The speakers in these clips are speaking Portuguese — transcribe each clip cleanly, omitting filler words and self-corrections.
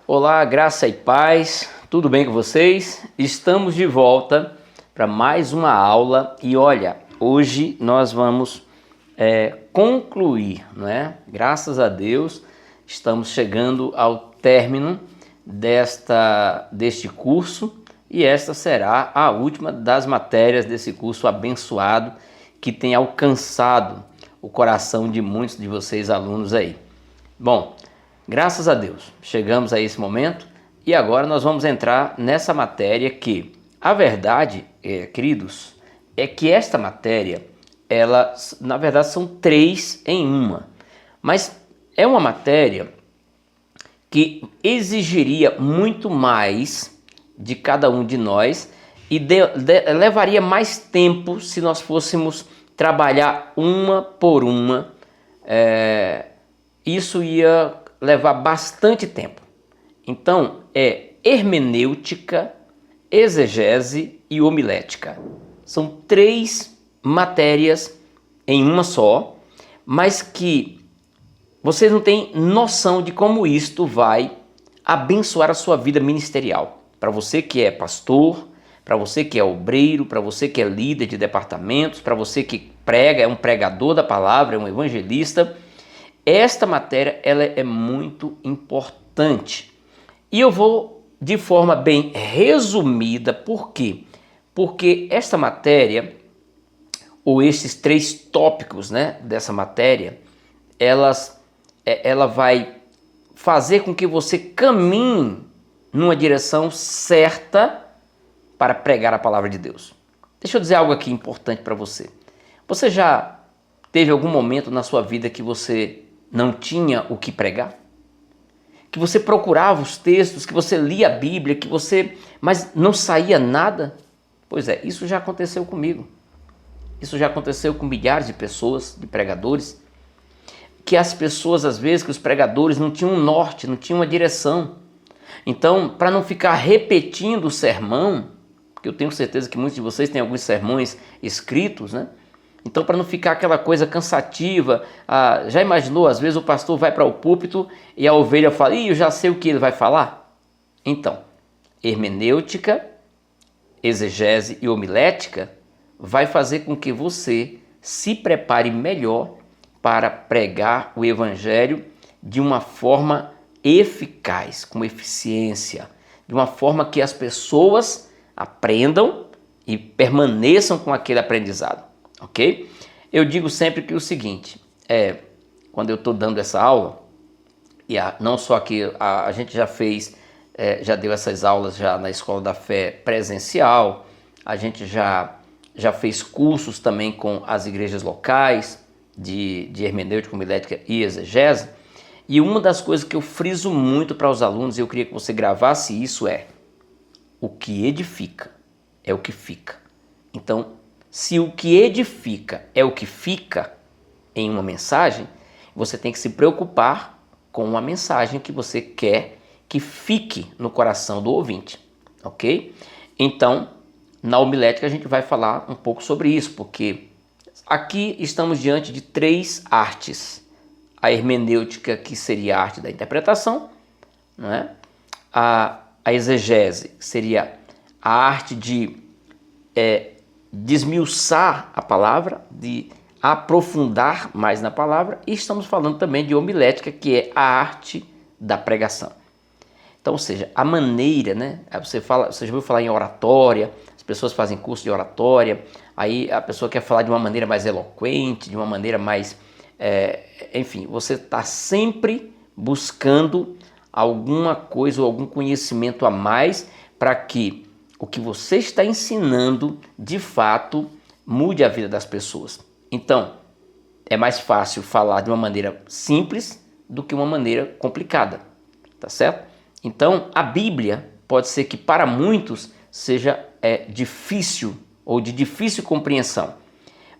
Olá, graça e paz, tudo bem com vocês? Estamos de volta para mais uma aula e olha, hoje nós vamos concluir, não é? Graças a Deus, estamos chegando ao término deste curso e esta será a última das matérias desse curso abençoado que tem alcançado o coração de muitos de vocês alunos aí. Bom, graças a Deus, chegamos a esse momento e agora nós vamos entrar nessa matéria que, a verdade, queridos, é que esta matéria, ela, na verdade, são três em uma, mas é uma matéria que exigiria muito mais de cada um de nós e levaria mais tempo se nós fôssemos trabalhar uma por uma. Isso ia levar bastante tempo. Então, é hermenêutica, exegese e homilética. São três matérias em uma só, mas que vocês não têm noção de como isto vai abençoar a sua vida ministerial. Para você que é pastor, para você que é obreiro, para você que é líder de departamentos, para você que prega, é um pregador da palavra, é um evangelista, esta matéria ela é muito importante. E eu vou de forma bem resumida, por quê? Porque esta matéria, ou esses três tópicos, né, dessa matéria, ela vai fazer com que você caminhe numa direção certa para pregar a palavra de Deus. Deixa eu dizer algo aqui importante para você. Você já teve algum momento na sua vida que você não tinha o que pregar? Que você procurava os textos, que você lia a Bíblia, mas não saía nada? Pois é, isso já aconteceu comigo. Isso já aconteceu com milhares de pessoas, de pregadores, que as pessoas, às vezes, que os pregadores não tinham um norte, não tinham uma direção. Então, para não ficar repetindo o sermão, porque eu tenho certeza que muitos de vocês têm alguns sermões escritos, né? Então, para não ficar aquela coisa cansativa, já imaginou, às vezes o pastor vai para o púlpito e a ovelha fala, eu já sei o que ele vai falar? Então, hermenêutica, exegese e homilética vai fazer com que você se prepare melhor para pregar o evangelho de uma forma eficaz, com eficiência, de uma forma que as pessoas aprendam e permaneçam com aquele aprendizado. Ok? Eu digo sempre que o seguinte, quando eu estou dando essa aula, e não só que a gente já fez, já deu essas aulas já na Escola da Fé presencial, a gente já fez cursos também com as igrejas locais de hermenêutica, homilética e exegese, e uma das coisas que eu friso muito para os alunos, e eu queria que você gravasse isso, o que edifica é o que fica. Então, se o que edifica é o que fica em uma mensagem, você tem que se preocupar com uma mensagem que você quer que fique no coração do ouvinte, ok? Então, na homilética a gente vai falar um pouco sobre isso, porque aqui estamos diante de três artes. A hermenêutica, que seria a arte da interpretação, não é? A exegese, que seria a arte de desmiuçar a palavra, de aprofundar mais na palavra, e estamos falando também de homilética, que é a arte da pregação. Então, ou seja, a maneira, né? Você já ouviu falar em oratória, as pessoas fazem curso de oratória, aí a pessoa quer falar de uma maneira mais eloquente, de uma maneira mais... enfim, você está sempre buscando alguma coisa ou algum conhecimento a mais para que o que você está ensinando, de fato, mude a vida das pessoas. Então, é mais fácil falar de uma maneira simples do que uma maneira complicada, tá certo? Então, a Bíblia pode ser que para muitos seja difícil ou de difícil compreensão,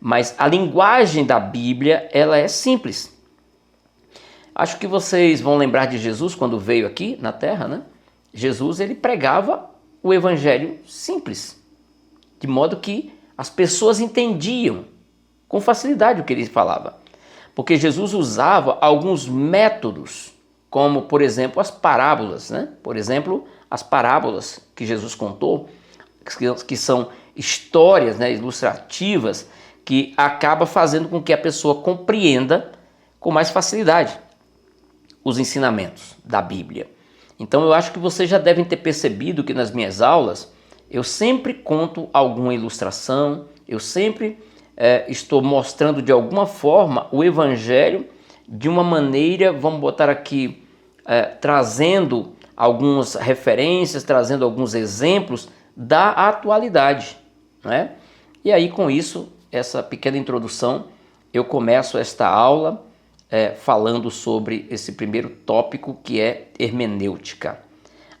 mas a linguagem da Bíblia, ela é simples. Acho que vocês vão lembrar de Jesus quando veio aqui na Terra, né? Jesus, ele pregava o evangelho simples, de modo que as pessoas entendiam com facilidade o que ele falava, porque Jesus usava alguns métodos como, por exemplo, as parábolas, né? Por exemplo, as parábolas que Jesus contou, que são histórias, né, ilustrativas, que acaba fazendo com que a pessoa compreenda com mais facilidade os ensinamentos da Bíblia. Então eu acho que vocês já devem ter percebido que nas minhas aulas eu sempre conto alguma ilustração, eu sempre estou mostrando de alguma forma o Evangelho de uma maneira, vamos botar aqui, trazendo algumas referências, trazendo alguns exemplos da atualidade, né? E aí com isso, essa pequena introdução, eu começo esta aula falando sobre esse primeiro tópico que é hermenêutica.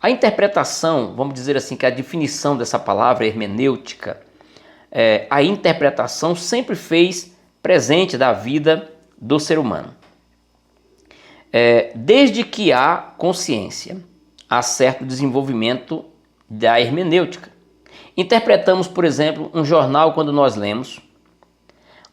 A interpretação, vamos dizer assim, que a definição dessa palavra hermenêutica, a interpretação sempre fez presente da vida do ser humano. Desde que há consciência, há certo desenvolvimento da hermenêutica. Interpretamos, por exemplo, um jornal quando nós lemos,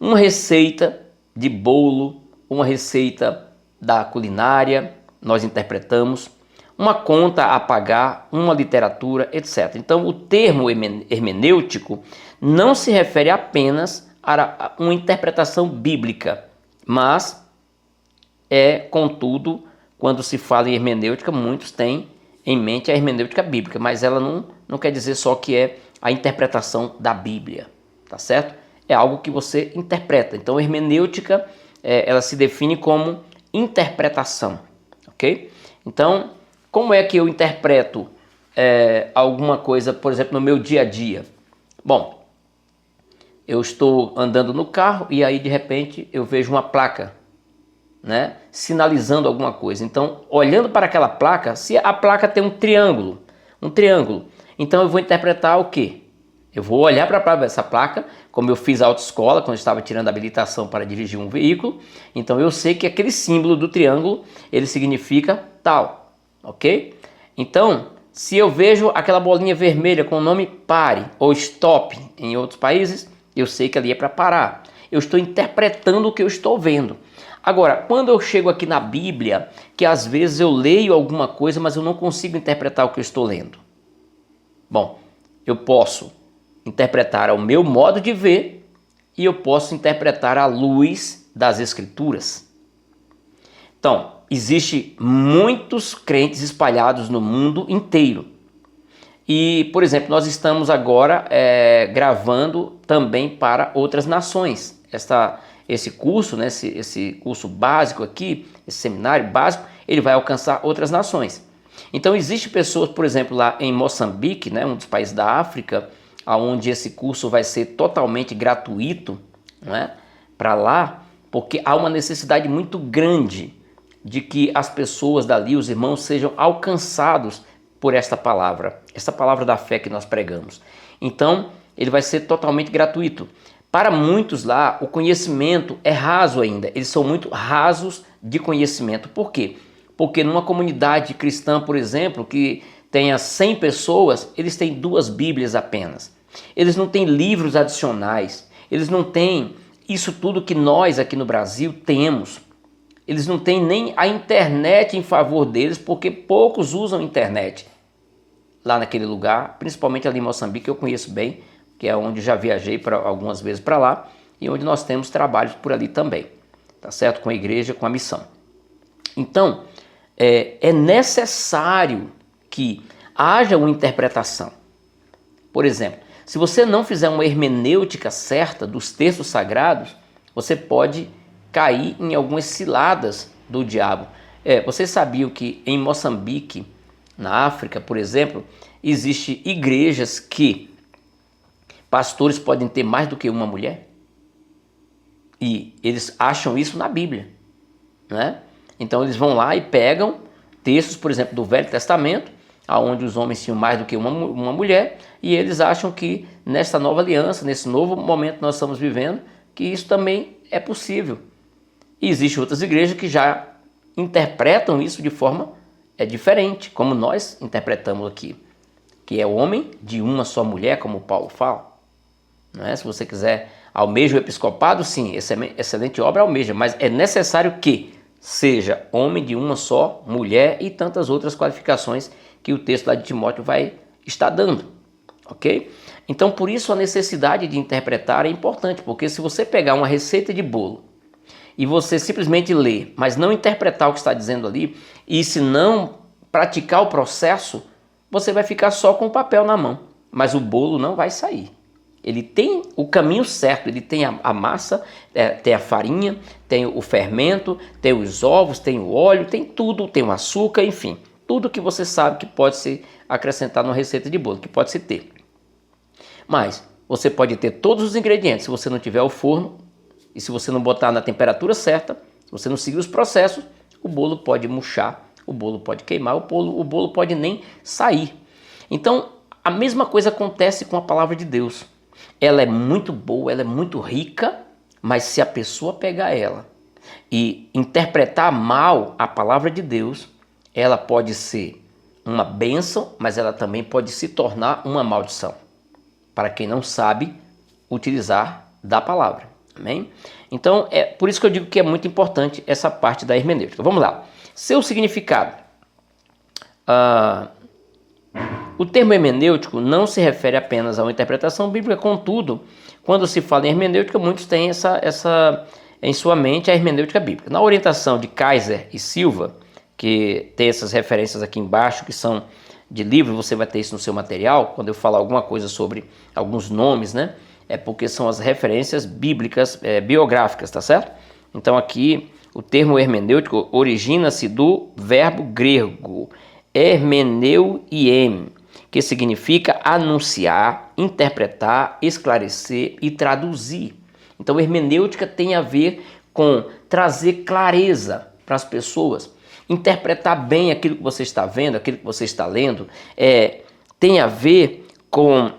uma receita de bolo, uma receita da culinária, nós interpretamos, uma conta a pagar, uma literatura, etc. Então, o termo hermenêutico não se refere apenas a uma interpretação bíblica, mas contudo, quando se fala em hermenêutica, muitos têm em mente a hermenêutica bíblica, mas ela não quer dizer só que é a interpretação da Bíblia, tá certo? É algo que você interpreta. Então, hermenêutica, ela se define como interpretação, ok? Então, como é que eu interpreto alguma coisa, por exemplo, no meu dia a dia? Bom, eu estou andando no carro e aí, de repente, eu vejo uma placa, né, sinalizando alguma coisa. Então, olhando para aquela placa, se a placa tem um triângulo, então eu vou interpretar o quê? Eu vou olhar para essa placa, como eu fiz a autoescola, quando eu estava tirando a habilitação para dirigir um veículo, então eu sei que aquele símbolo do triângulo, ele significa tal, ok? Então, se eu vejo aquela bolinha vermelha com o nome pare ou stop em outros países, eu sei que ali é para parar. Eu estou interpretando o que eu estou vendo. Agora, quando eu chego aqui na Bíblia, que às vezes eu leio alguma coisa, mas eu não consigo interpretar o que eu estou lendo. Bom, eu posso interpretar ao meu modo de ver e eu posso interpretar à luz das Escrituras. Então, existem muitos crentes espalhados no mundo inteiro. E, por exemplo, nós estamos agora gravando também para outras nações. Esse curso, né, esse curso básico aqui, esse seminário básico, ele vai alcançar outras nações. Então, existem pessoas, por exemplo, lá em Moçambique, né, um dos países da África, onde esse curso vai ser totalmente gratuito, né, para lá, porque há uma necessidade muito grande de que as pessoas dali, os irmãos, sejam alcançados por esta palavra da fé que nós pregamos. Então, ele vai ser totalmente gratuito. Para muitos lá, o conhecimento é raso ainda, eles são muito rasos de conhecimento. Por quê? Porque numa comunidade cristã, por exemplo, que tenha 100 pessoas, eles têm 2 Bíblias apenas. Eles não têm livros adicionais, eles não têm isso tudo que nós aqui no Brasil temos. Eles não têm nem a internet em favor deles, porque poucos usam internet lá naquele lugar, principalmente ali em Moçambique, eu conheço bem, que é onde já viajei algumas vezes para lá e onde nós temos trabalhos por ali também, tá certo? Com a igreja, com a missão. Então, é necessário que haja uma interpretação. Por exemplo, se você não fizer uma hermenêutica certa dos textos sagrados, você pode cair em algumas ciladas do diabo. Vocês sabiam que em Moçambique, na África, por exemplo, existem igrejas que pastores podem ter mais do que uma mulher? E eles acham isso na Bíblia, né? Então eles vão lá e pegam textos, por exemplo, do Velho Testamento, onde os homens tinham mais do que uma mulher, e eles acham que nessa nova aliança, nesse novo momento que nós estamos vivendo, que isso também é possível. E existem outras igrejas que já interpretam isso de forma diferente, como nós interpretamos aqui, que é homem de uma só mulher, como Paulo fala. Não é? Se você quiser almeja o episcopado, sim, excelente obra almeja, mas é necessário que seja homem de uma só mulher e tantas outras qualificações que o texto lá de Timóteo vai estar dando, ok? Então, por isso a necessidade de interpretar é importante, porque se você pegar uma receita de bolo e você simplesmente ler, mas não interpretar o que está dizendo ali, e se não praticar o processo, você vai ficar só com o papel na mão, mas o bolo não vai sair. Ele tem o caminho certo, ele tem a massa, tem a farinha, tem o fermento, tem os ovos, tem o óleo, tem tudo, tem o açúcar, enfim. Tudo que você sabe que pode se acrescentar numa receita de bolo, que pode se ter. Mas você pode ter todos os ingredientes, se você não tiver o forno, e se você não botar na temperatura certa, se você não seguir os processos, o bolo pode murchar, o bolo pode queimar, o bolo pode nem sair. Então, a mesma coisa acontece com a palavra de Deus. Ela é muito boa, ela é muito rica, mas se a pessoa pegar ela e interpretar mal a palavra de Deus, ela pode ser uma bênção, mas ela também pode se tornar uma maldição, para quem não sabe utilizar da palavra. Amém? Então, é por isso que eu digo que é muito importante essa parte da hermenêutica. Vamos lá. Seu significado. O termo hermenêutico não se refere apenas a uma interpretação bíblica, contudo, quando se fala em hermenêutica, muitos têm essa em sua mente a hermenêutica bíblica. Na orientação de Kaiser e Silva, que tem essas referências aqui embaixo, que são de livro, você vai ter isso no seu material, quando eu falar alguma coisa sobre alguns nomes, né? É porque são as referências bíblicas, biográficas, tá certo? Então aqui o termo hermenêutico origina-se do verbo grego hermeneuiem, que significa anunciar, interpretar, esclarecer e traduzir. Então hermenêutica tem a ver com trazer clareza para as pessoas, interpretar bem aquilo que você está vendo, aquilo que você está lendo, tem a ver com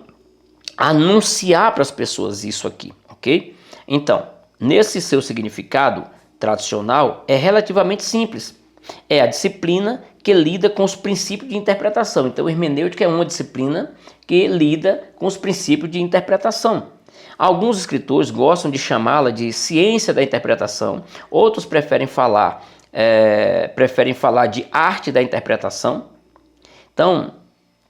anunciar para as pessoas isso aqui, ok? Então, nesse seu significado tradicional, é relativamente simples. É a disciplina que lida com os princípios de interpretação. Então, hermenêutica é uma disciplina que lida com os princípios de interpretação. Alguns escritores gostam de chamá-la de ciência da interpretação, outros preferem falar de arte da interpretação. Então,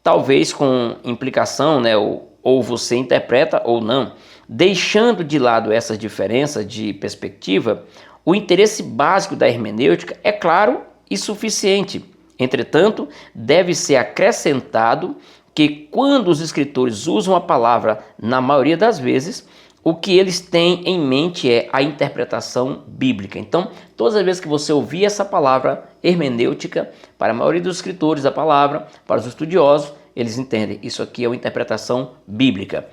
talvez com implicação, né, ou você interpreta ou não, deixando de lado essas diferenças de perspectiva, o interesse básico da hermenêutica é claro e suficiente. Entretanto, deve ser acrescentado que quando os escritores usam a palavra, na maioria das vezes, o que eles têm em mente é a interpretação bíblica. Então, todas as vezes que você ouvir essa palavra hermenêutica, para a maioria dos escritores da palavra, para os estudiosos, eles entendem, isso aqui é uma interpretação bíblica.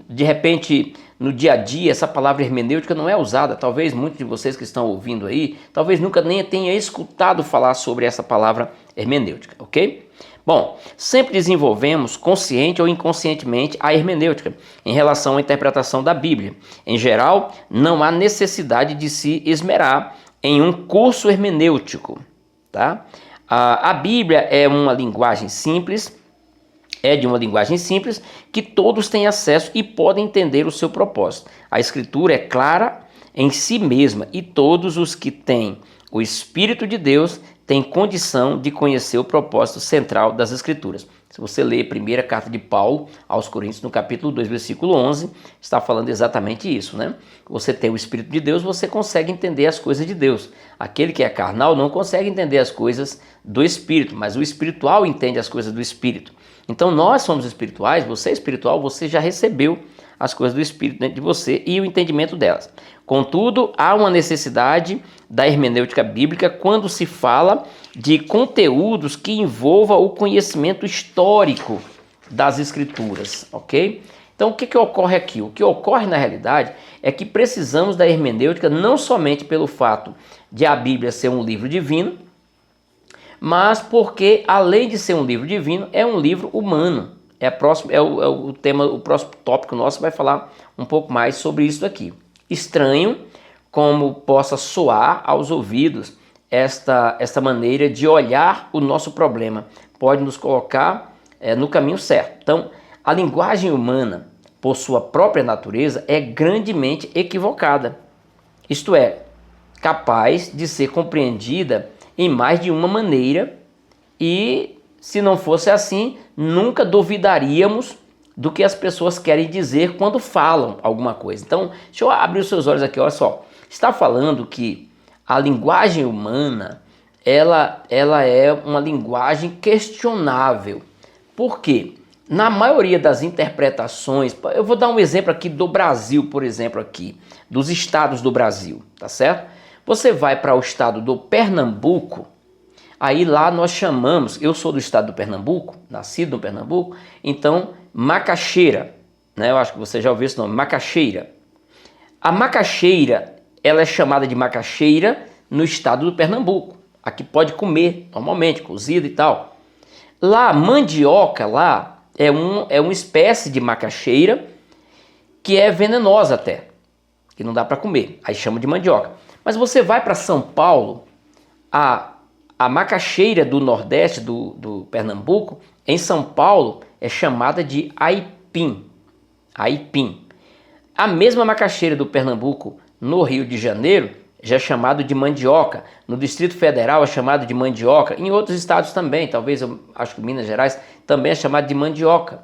De repente, no dia a dia, essa palavra hermenêutica não é usada. Talvez muitos de vocês que estão ouvindo aí, talvez nunca nem tenha escutado falar sobre essa palavra hermenêutica, ok? Bom, sempre desenvolvemos, consciente ou inconscientemente, a hermenêutica em relação à interpretação da Bíblia. Em geral, não há necessidade de se esmerar em um curso hermenêutico, tá? A Bíblia é de uma linguagem simples que todos têm acesso e podem entender o seu propósito. A Escritura é clara em si mesma e todos os que têm o Espírito de Deus têm condição de conhecer o propósito central das Escrituras. Se você ler a primeira carta de Paulo aos Coríntios, no capítulo 2, versículo 11, está falando exatamente isso, né? Você tem o Espírito de Deus, você consegue entender as coisas de Deus. Aquele que é carnal não consegue entender as coisas do Espírito, mas o espiritual entende as coisas do Espírito. Então nós somos espirituais, você é espiritual, você já recebeu as coisas do Espírito dentro de você e o entendimento delas. Contudo, há uma necessidade da hermenêutica bíblica quando se fala de conteúdos que envolvam o conhecimento histórico das Escrituras, ok? Então o que ocorre aqui? O que ocorre na realidade é que precisamos da hermenêutica não somente pelo fato de a Bíblia ser um livro divino, mas porque, além de ser um livro divino, é um livro humano. O próximo tópico nosso vai falar um pouco mais sobre isso aqui. Estranho como possa soar aos ouvidos esta maneira de olhar o nosso problema. Pode nos colocar no caminho certo. Então, a linguagem humana, por sua própria natureza, é grandemente equivocada. Isto é, capaz de ser compreendida em mais de uma maneira e, se não fosse assim, nunca duvidaríamos do que as pessoas querem dizer quando falam alguma coisa. Então, deixa eu abrir os seus olhos aqui, olha só. Está falando que a linguagem humana, ela é uma linguagem questionável. Por quê? Na maioria das interpretações, eu vou dar um exemplo aqui do Brasil, por exemplo, aqui, dos estados do Brasil, tá certo? Você vai para o estado do Pernambuco, aí lá nós chamamos, eu sou do estado do Pernambuco, nascido no Pernambuco, então macaxeira, né? Eu acho que você já ouviu esse nome, macaxeira. A macaxeira, ela é chamada de macaxeira no estado do Pernambuco. Aqui pode comer normalmente, cozida e tal. Lá, mandioca, lá é uma espécie de macaxeira que é venenosa até, que não dá para comer, aí chama de mandioca. Mas você vai para São Paulo, a macaxeira do Nordeste, do Pernambuco, em São Paulo é chamada de aipim. Aipim. A mesma macaxeira do Pernambuco no Rio de Janeiro já é chamado de mandioca. No Distrito Federal é chamado de mandioca. Em outros estados também, talvez, eu acho que Minas Gerais também é chamado de mandioca.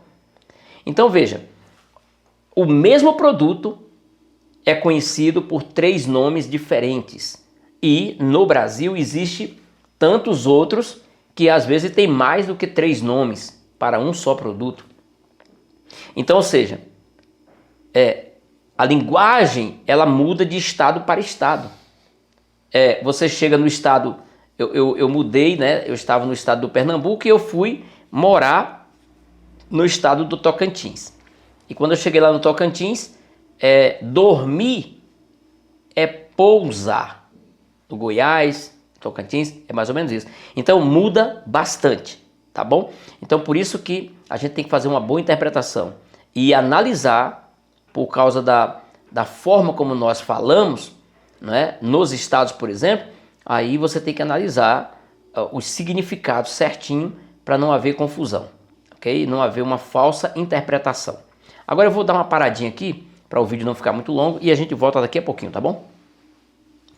Então veja, o mesmo produto é conhecido por 3 nomes diferentes. E no Brasil existe tantos outros que às vezes tem mais do que 3 nomes para um só produto. Então, ou seja, a linguagem ela muda de estado para estado. Você chega no estado, eu mudei, né? Eu estava no estado do Pernambuco e eu fui morar no estado do Tocantins. E quando eu cheguei lá no Tocantins, dormir é pousar. No Goiás, Tocantins, é mais ou menos isso. Então muda bastante, tá bom? Então por isso que a gente tem que fazer uma boa interpretação e analisar, por causa da forma como nós falamos, né? Nos estados, por exemplo, aí você tem que analisar os significados certinho para não haver confusão, ok? Não haver uma falsa interpretação. Agora eu vou dar uma paradinha aqui para o vídeo não ficar muito longo e a gente volta daqui a pouquinho, tá bom?